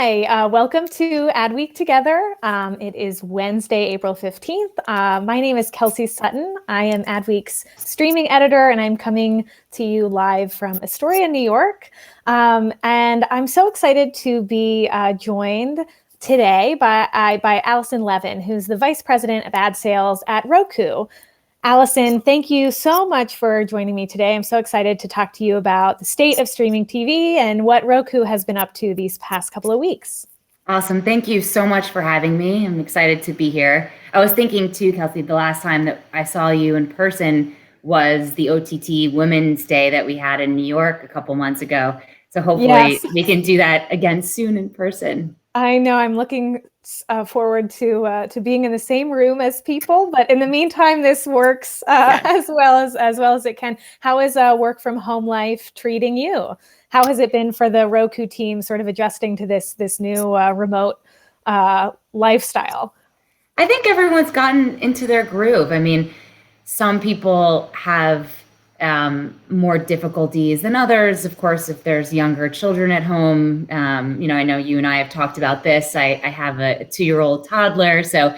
Hi, welcome to Adweek Together. It is Wednesday, April 15th. My name is Kelsey Sutton. I am Adweek's streaming editor, and I'm coming to you live from Astoria, New York. And I'm so excited to be joined today by Alison Levin, who's the Vice President of Ad Sales at Roku. Alison, thank you so much for joining me today. I'm so excited to talk to you about the state of streaming TV and what Roku has been up to these past couple of weeks. Awesome. Thank you so much for having me. I'm excited to be here. I was thinking too, Kelsey, the last time that I saw you in person was the OTT Women's Day that we had in New York a couple months ago. So hopefully we can do that again soon in person. I know. I'm looking forward to being in the same room as people, but in the meantime, this works as well as it can. How is work from home life treating you? How has it been for the Roku team, sort of adjusting to this new remote lifestyle? I think everyone's gotten into their groove. I mean, some people have more difficulties than others. Of course, if there's younger children at home, I know you and I have talked about this. I have a 2-year-old toddler, so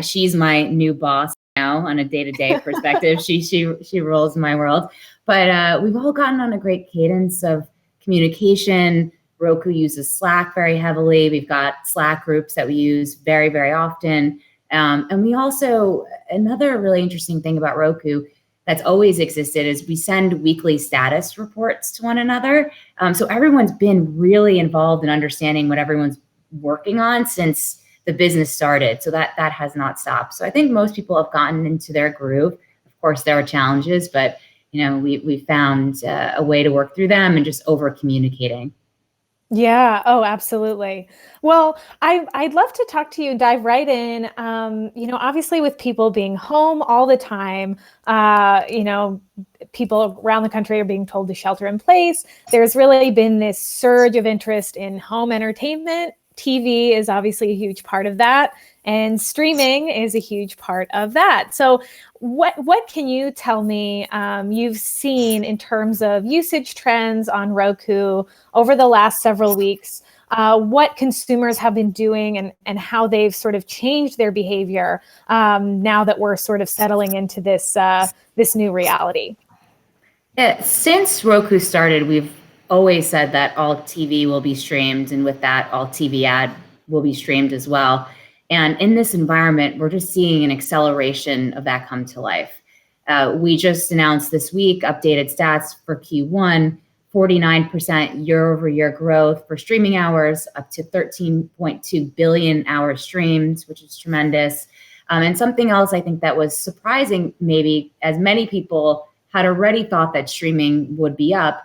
she's my new boss now on a day-to-day perspective. She rules my world. But we've all gotten on a great cadence of communication. Roku uses Slack very heavily. We've got Slack groups that we use very, very often. And we also, another really interesting thing about Roku that's always existed is we send weekly status reports to one another. So everyone's been really involved in understanding what everyone's working on since the business started. So that has not stopped. So I think most people have gotten into their groove. Of course, there are challenges, but we found a way to work through them and just over communicating. Yeah. Oh, absolutely. Well, I'd love to talk to you, dive right in. Obviously with people being home all the time, people around the country are being told to shelter in place. There's really been this surge of interest in home entertainment. TV is obviously a huge part of that, and streaming is a huge part of that. So what can you tell me you've seen in terms of usage trends on Roku over the last several weeks? What consumers have been doing and how they've sort of changed their behavior now that we're sort of settling into this new reality? Yeah, since Roku started, we've always said that all TV will be streamed, and with that, all TV ad will be streamed as well. And in this environment, we're just seeing an acceleration of that come to life. We just announced this week updated stats for Q1, 49% year-over-year growth for streaming hours, up to 13.2 billion hours streamed, which is tremendous. And something else I think that was surprising, maybe, as many people had already thought that streaming would be up,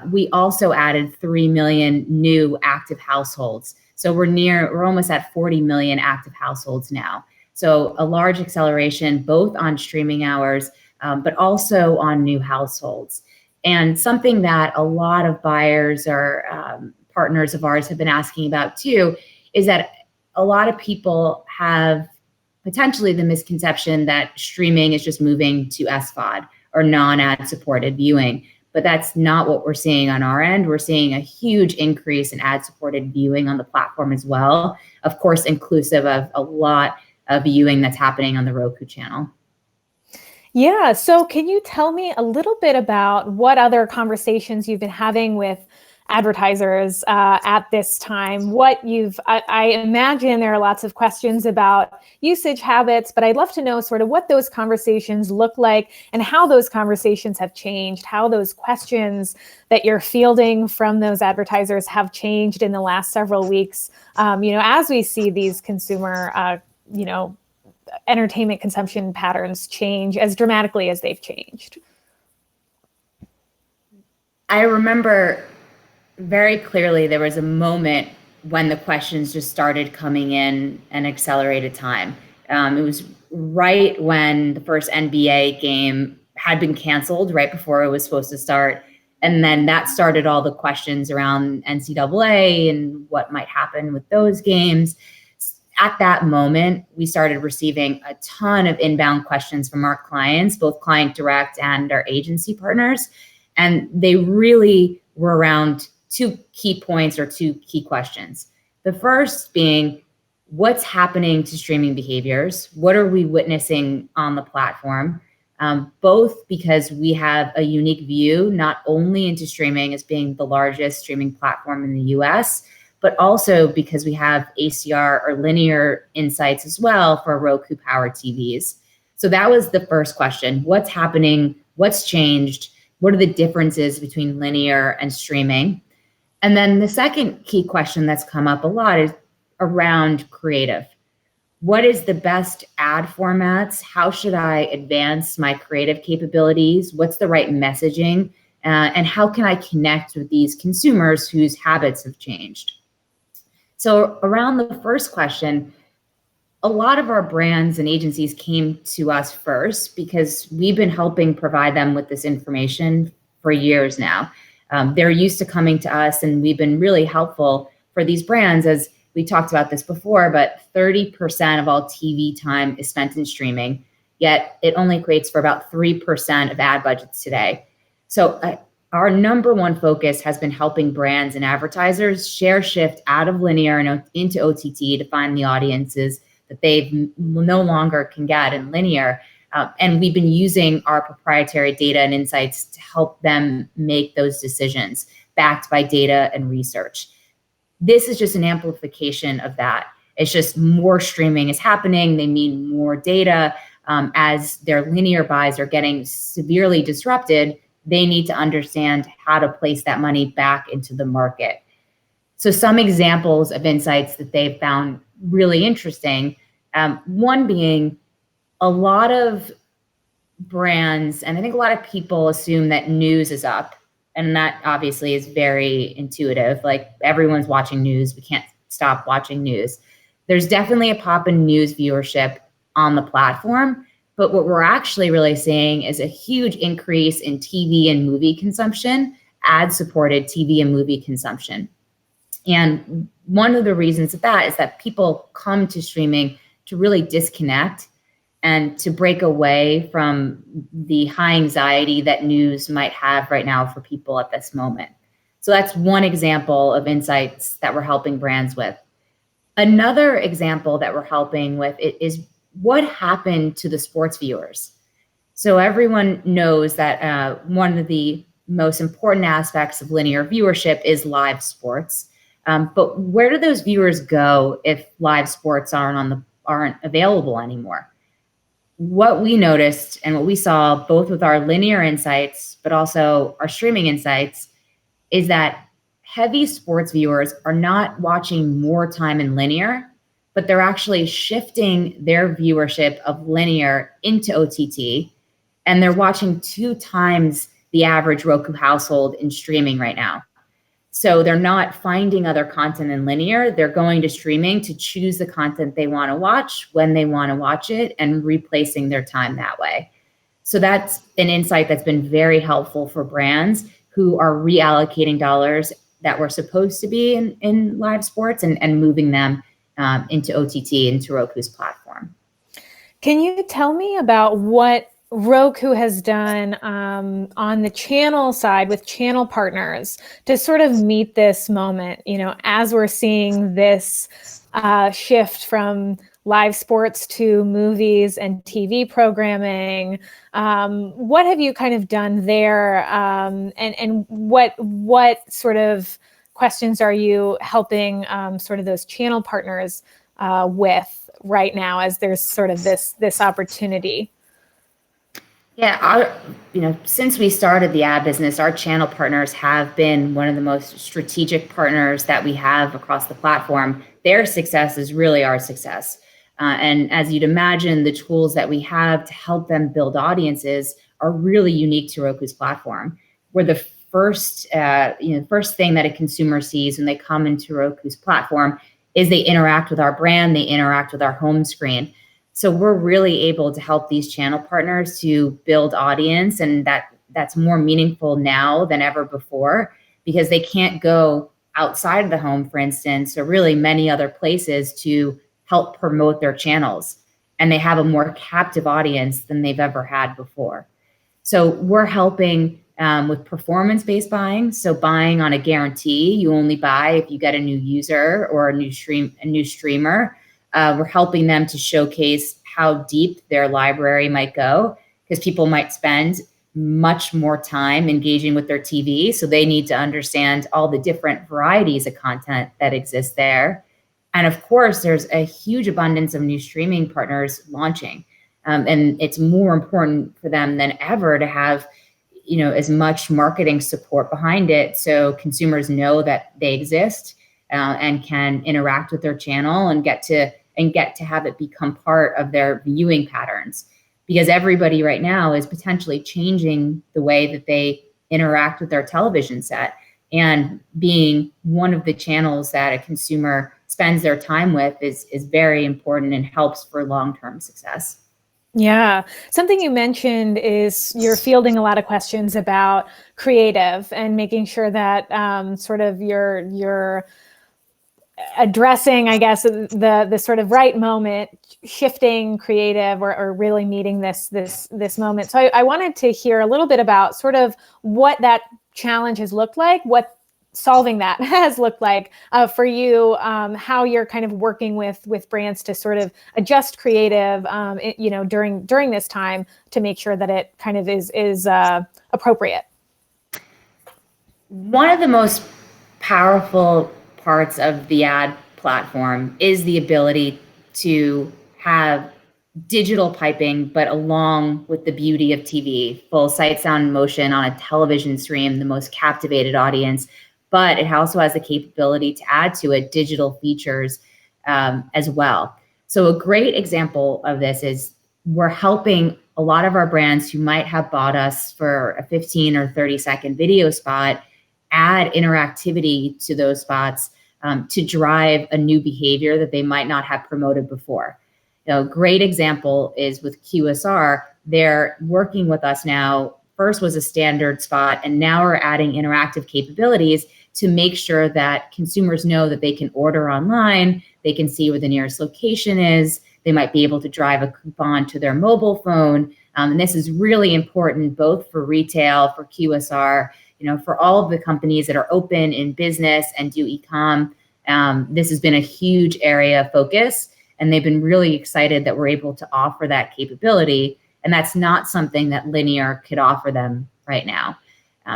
we also added 3 million new active households. So we're almost at 40 million active households now. So a large acceleration, both on streaming hours, but also on new households. And something that a lot of buyers or partners of ours have been asking about too, is that a lot of people have potentially the misconception that streaming is just moving to SVOD or non-ad supported viewing. But that's not what we're seeing on our end. We're seeing a huge increase in ad-supported viewing on the platform as well. Of course, inclusive of a lot of viewing that's happening on the Roku channel. Yeah. So can you tell me a little bit about what other conversations you've been having with advertisers at this time? I imagine there are lots of questions about usage habits, but I'd love to know sort of what those conversations look like and how those conversations have changed, how those questions that you're fielding from those advertisers have changed in the last several weeks, as we see these consumer, entertainment consumption patterns change as dramatically as they've changed. I remember very clearly there was a moment when the questions just started coming in an accelerated time. It was right when the first NBA game had been canceled right before it was supposed to start. And then that started all the questions around NCAA and what might happen with those games. At that moment, we started receiving a ton of inbound questions from our clients, both client direct and our agency partners. And they really were around two key points or two key questions. The first being, what's happening to streaming behaviors? What are we witnessing on the platform? Both because we have a unique view, not only into streaming as being the largest streaming platform in the US, but also because we have ACR or linear insights as well for Roku powered TVs. So that was the first question. What's happening? What's changed? What are the differences between linear and streaming? And then the second key question that's come up a lot is around creative. What is the best ad formats? How should I advance my creative capabilities? What's the right messaging? And how can I connect with these consumers whose habits have changed? So around the first question, a lot of our brands and agencies came to us first because we've been helping provide them with this information for years now. They're used to coming to us, and we've been really helpful for these brands. As we talked about this before, but 30% of all TV time is spent in streaming, yet it only equates for about 3% of ad budgets today. So our number one focus has been helping brands and advertisers share shift out of linear and into OTT to find the audiences that they no longer can get in linear. And we've been using our proprietary data and insights to help them make those decisions backed by data and research. This is just an amplification of that. It's just more streaming is happening. They need more data. As their linear buys are getting severely disrupted, they need to understand how to place that money back into the market. So some examples of insights that they've found really interesting, one being a lot of brands, and I think a lot of people assume that news is up. And that obviously is very intuitive. Like, everyone's watching news. We can't stop watching news. There's definitely a pop in news viewership on the platform. But what we're actually really seeing is a huge increase in TV and movie consumption, ad-supported TV and movie consumption. And one of the reasons of that is that people come to streaming to really disconnect and to break away from the high anxiety that news might have right now for people at this moment. So that's one example of insights that we're helping brands with. Another example that we're helping with is what happened to the sports viewers. So everyone knows that one of the most important aspects of linear viewership is live sports. But where do those viewers go if live sports aren't available anymore? What we noticed and what we saw both with our linear insights, but also our streaming insights, is that heavy sports viewers are not watching more time in linear, but they're actually shifting their viewership of linear into OTT, and they're watching 2 times the average Roku household in streaming right now. So they're not finding other content in linear. They're going to streaming to choose the content they want to watch when they want to watch it and replacing their time that way. So that's an insight that's been very helpful for brands who are reallocating dollars that were supposed to be in live sports and moving them into OTT, into Roku's platform. Can you tell me about what Roku has done on the channel side with channel partners to sort of meet this moment, as we're seeing this shift from live sports to movies and TV programming? What have you kind of done there? And what sort of questions are you helping sort of those channel partners with right now as there's sort of this opportunity? Yeah, since we started the ad business, our channel partners have been one of the most strategic partners that we have across the platform. Their success is really our success. And as you'd imagine, the tools that we have to help them build audiences are really unique to Roku's platform. We're the first thing that a consumer sees when they come into Roku's platform is they interact with our brand, they interact with our home screen. So we're really able to help these channel partners to build audience, and that's more meaningful now than ever before because they can't go outside of the home, for instance, or really many other places to help promote their channels. And they have a more captive audience than they've ever had before. So we're helping with performance-based buying. So buying on a guarantee, you only buy if you get a new user or a new streamer. We're helping them to showcase how deep their library might go, because people might spend much more time engaging with their TV. So they need to understand all the different varieties of content that exist there. And of course, there's a huge abundance of new streaming partners launching. And it's more important for them than ever to have as much marketing support behind it, so consumers know that they exist and can interact with their channel and get to have it become part of their viewing patterns. Because everybody right now is potentially changing the way that they interact with their television set, and being one of the channels that a consumer spends their time with is very important and helps for long-term success. Yeah. Something you mentioned is you're fielding a lot of questions about creative and making sure that sort of you're addressing, I guess, the sort of right moment, shifting creative or really meeting this moment. So I wanted to hear a little bit about sort of what that challenge has looked like, what solving that has looked like for you, how you're kind of working with brands to sort of adjust creative, during this time to make sure that it kind of is appropriate. One of the most powerful parts of the ad platform is the ability to have digital piping, but along with the beauty of TV, full sight, sound, and motion on a television stream, the most captivated audience. But it also has the capability to add to it digital features as well. So a great example of this is we're helping a lot of our brands who might have bought us for a 15 or 30-second video spot add interactivity to those spots to drive a new behavior that they might not have promoted before. A great example is with QSR. They're working with us now. First was a standard spot, and now we're adding interactive capabilities to make sure that consumers know that they can order online, they can see where the nearest location is, they might be able to drive a coupon to their mobile phone. And this is really important both for retail, for QSR, for all of the companies that are open in business and do e-com. This has been a huge area of focus, and they've been really excited that we're able to offer that capability. And that's not something that linear could offer them right now.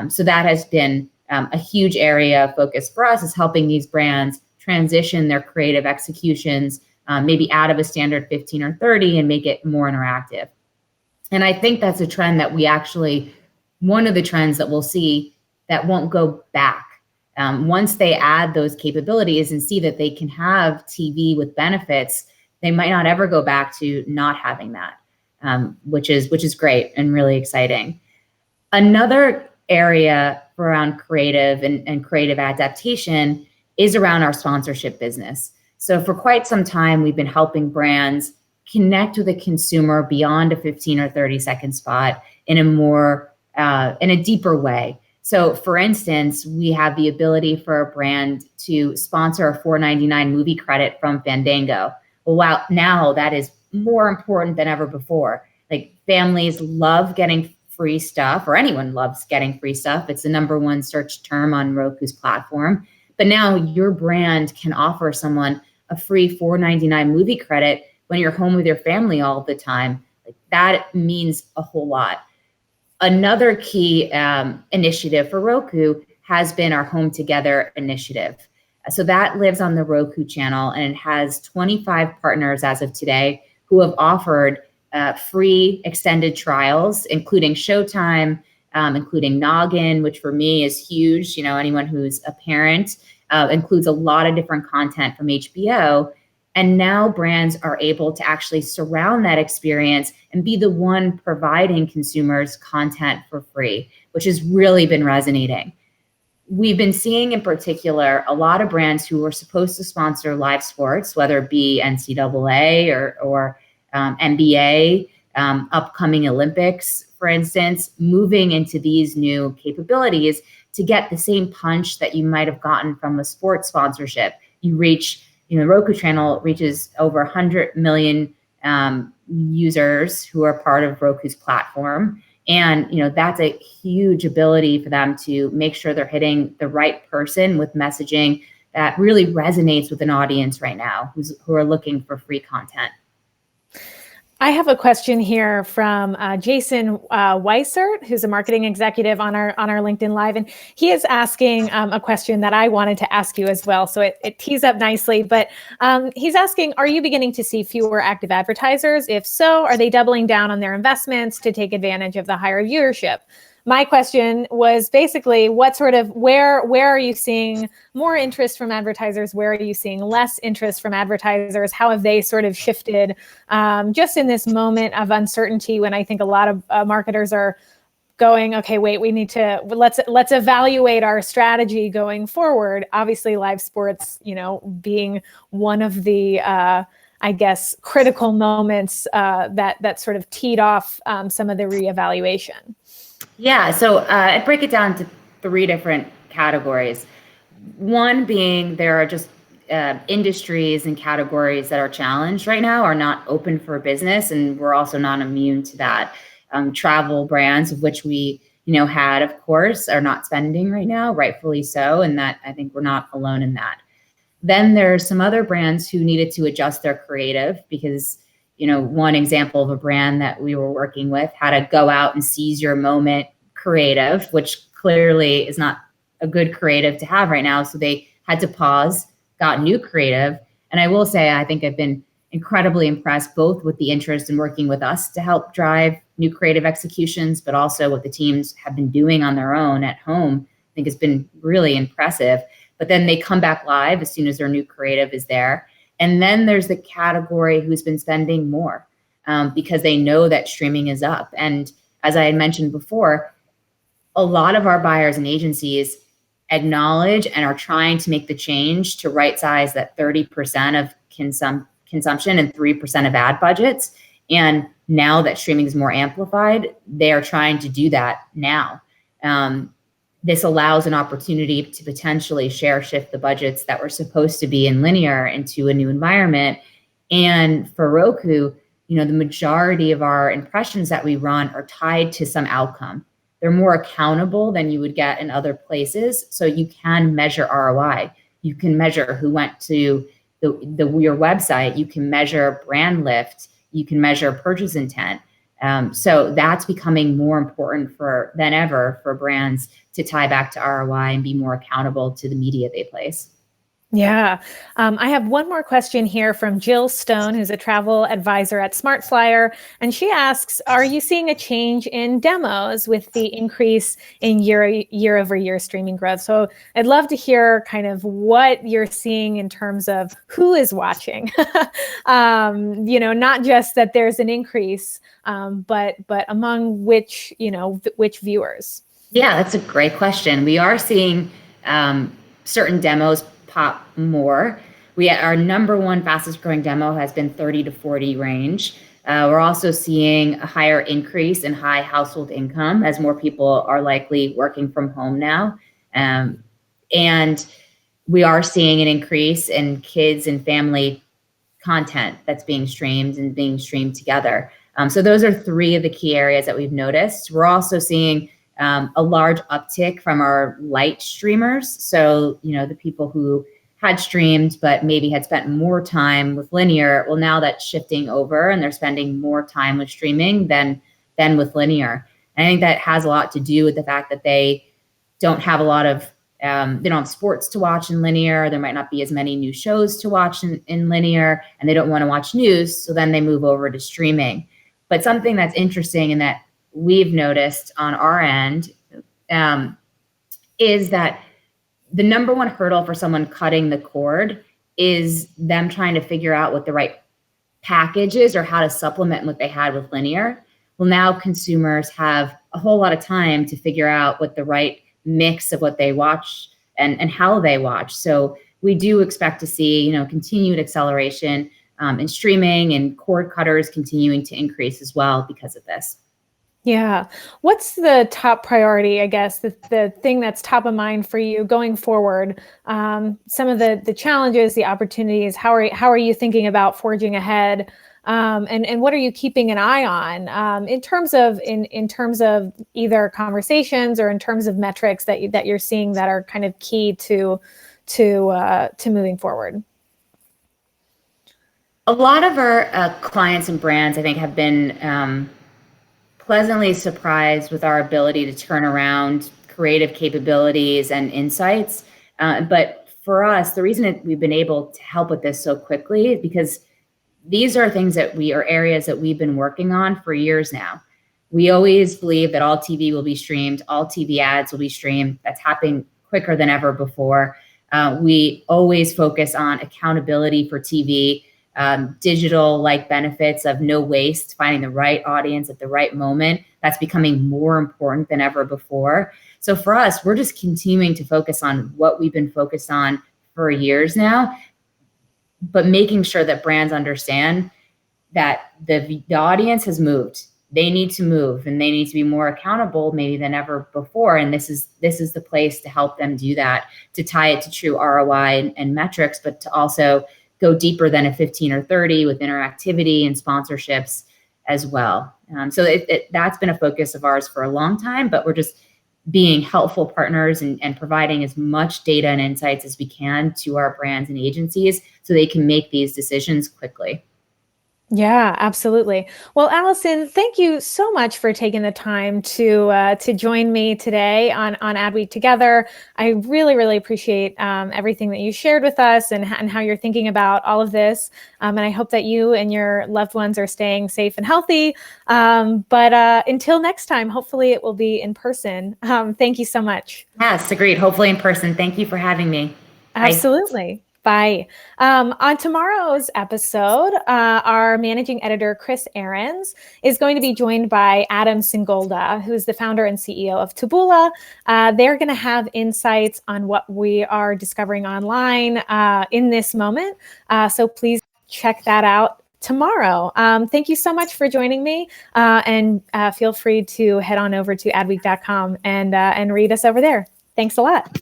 So that has been a huge area of focus for us, is helping these brands transition their creative executions, maybe out of a standard 15 or 30 and make it more interactive. And I think that's a trend that one of the trends that we'll see that won't go back. Once they add those capabilities and see that they can have TV with benefits, they might not ever go back to not having that, which is great and really exciting. Another area around creative and creative adaptation is around our sponsorship business. So for quite some time, we've been helping brands connect with a consumer beyond a 15 or 30-second spot in a deeper way. So for instance, we have the ability for a brand to sponsor a $4.99 movie credit from Fandango. Well, now that is more important than ever before. Like, families love getting free stuff, or anyone loves getting free stuff. It's the #1 search term on Roku's platform. But now your brand can offer someone a free $4.99 movie credit when you're home with your family all the time. Like, that means a whole lot. Another key initiative for Roku has been our Home Together initiative. So that lives on the Roku channel, and it has 25 partners as of today who have offered free extended trials, including Showtime, including Noggin, which for me is huge. Anyone who's a parent, includes a lot of different content from HBO. And now brands are able to actually surround that experience and be the one providing consumers content for free, which has really been resonating. We've been seeing in particular a lot of brands who are supposed to sponsor live sports, whether it be NCAA or NBA, upcoming Olympics, for instance, moving into these new capabilities to get the same punch that you might have gotten from a sports sponsorship. The Roku channel reaches over 100 million users who are part of Roku's platform. And, that's a huge ability for them to make sure they're hitting the right person with messaging that really resonates with an audience right now who are looking for free content. I have a question here from Jason Weissert, who's a marketing executive on our LinkedIn Live, and he is asking a question that I wanted to ask you as well. So it tees up nicely, but he's asking, are you beginning to see fewer active advertisers? If so, are they doubling down on their investments to take advantage of the higher viewership? My question was basically, where are you seeing more interest from advertisers? Where are you seeing less interest from advertisers? How have they sort of shifted just in this moment of uncertainty when I think a lot of marketers are going, okay, wait, we need to, let's evaluate our strategy going forward. Obviously live sports, being one of the, I guess, critical moments that sort of teed off some of the reevaluation. Yeah, so I'd break it down to 3 different categories. One being there are just industries and categories that are challenged right now, are not open for business, and we're also not immune to that. Travel brands, of which we had, of course, are not spending right now, rightfully so, and that I think we're not alone in that. Then there's some other brands who needed to adjust their creative because one example of a brand that we were working with had a go out and seize your moment creative, which clearly is not a good creative to have right now. So they had to pause, got new creative. And I will say, I think I've been incredibly impressed both with the interest in working with us to help drive new creative executions, but also what the teams have been doing on their own at home. I think it's been really impressive. But then they come back live as soon as their new creative is there. And then there's the category who's been spending more because they know that streaming is up. And as I had mentioned before, a lot of our buyers and agencies acknowledge and are trying to make the change to right size that 30% of consumption and 3% of ad budgets. And now that streaming is more amplified, they are trying to do that now. This allows an opportunity to potentially shift the budgets that were supposed to be in linear into a new environment. And for Roku, the majority of our impressions that we run are tied to some outcome. They're more accountable than you would get in other places. So you can measure ROI. You can measure who went to your website. You can measure brand lift. You can measure purchase intent. So that's becoming more important than ever for brands to tie back to ROI and be more accountable to the media they place. Yeah. I have one more question here from Jill Stone, who's a travel advisor at SmartFlyer. And she asks, are you seeing a change in demos with the increase in year-over-year streaming growth? So I'd love to hear kind of what you're seeing in terms of who is watching, not just that there's an increase, but among which viewers. Yeah, that's a great question. We are seeing certain demos pop more. Our number one fastest growing demo has been 30 to 40 range. We're also seeing a higher increase in high household income as more people are likely working from home now. And we are seeing an increase in kids and family content that's being streamed and being streamed together. So those are 3 of the key areas that we've noticed. We're also seeing a large uptick from our light streamers. So, the people who had streamed, but maybe had spent more time with linear. Well, now that's shifting over and they're spending more time with streaming than with linear. And I think that has a lot to do with the fact that they don't have a lot of, they don't have sports to watch in linear. There might not be as many new shows to watch in linear, and they don't want to watch news. So then they move over to streaming. But something that's interesting and that we've noticed on our end is that the number one hurdle for someone cutting the cord is them trying to figure out what the right package is or how to supplement what they had with linear. Well, now consumers have a whole lot of time to figure out what the right mix of what they watch and how they watch. So we do expect to see, continued acceleration in streaming and cord cutters continuing to increase as well because of this. Yeah. What's the top priority, I guess, the thing that's top of mind for you going forward? Some of the challenges, the opportunities, how are you thinking about forging ahead and what are you keeping an eye on in terms of either conversations or in terms of metrics that you're seeing that are kind of key to moving forward? A lot of our clients and brands, I think, have been pleasantly surprised with our ability to turn around creative capabilities and insights. But for us, the reason we've been able to help with this so quickly is because these are things that are areas that we've been working on for years now. We always believe that all TV will be streamed, all TV ads will be streamed. That's happening quicker than ever before. We always focus on accountability for TV, digital-like benefits of no waste, finding the right audience at the right moment. That's becoming more important than ever before. So for us, we're just continuing to focus on what we've been focused on for years now, but making sure that brands understand that the audience has moved. They need to move and they need to be more accountable maybe than ever before. And this is the place to help them do that, to tie it to true ROI and metrics, but to also go deeper than a 15 or 30 with interactivity and sponsorships as well. So that's been a focus of ours for a long time, but we're just being helpful partners and providing as much data and insights as we can to our brands and agencies so they can make these decisions quickly. Yeah, absolutely. Well, Alison, thank you so much for taking the time to join me today on Adweek Together. I really, really appreciate everything that you shared with us and how you're thinking about all of this. And I hope that you and your loved ones are staying safe and healthy. But until next time, hopefully it will be in person. Thank you so much. Yes, agreed. Hopefully in person. Thank you for having me. Absolutely. Bye. On tomorrow's episode, our managing editor, Chris Ahrens, is going to be joined by Adam Singolda, who's the founder and CEO of Taboola. They're going to have insights on what we are discovering online in this moment. So please check that out tomorrow. Thank you so much for joining me. And feel free to head on over to adweek.com and read us over there. Thanks a lot.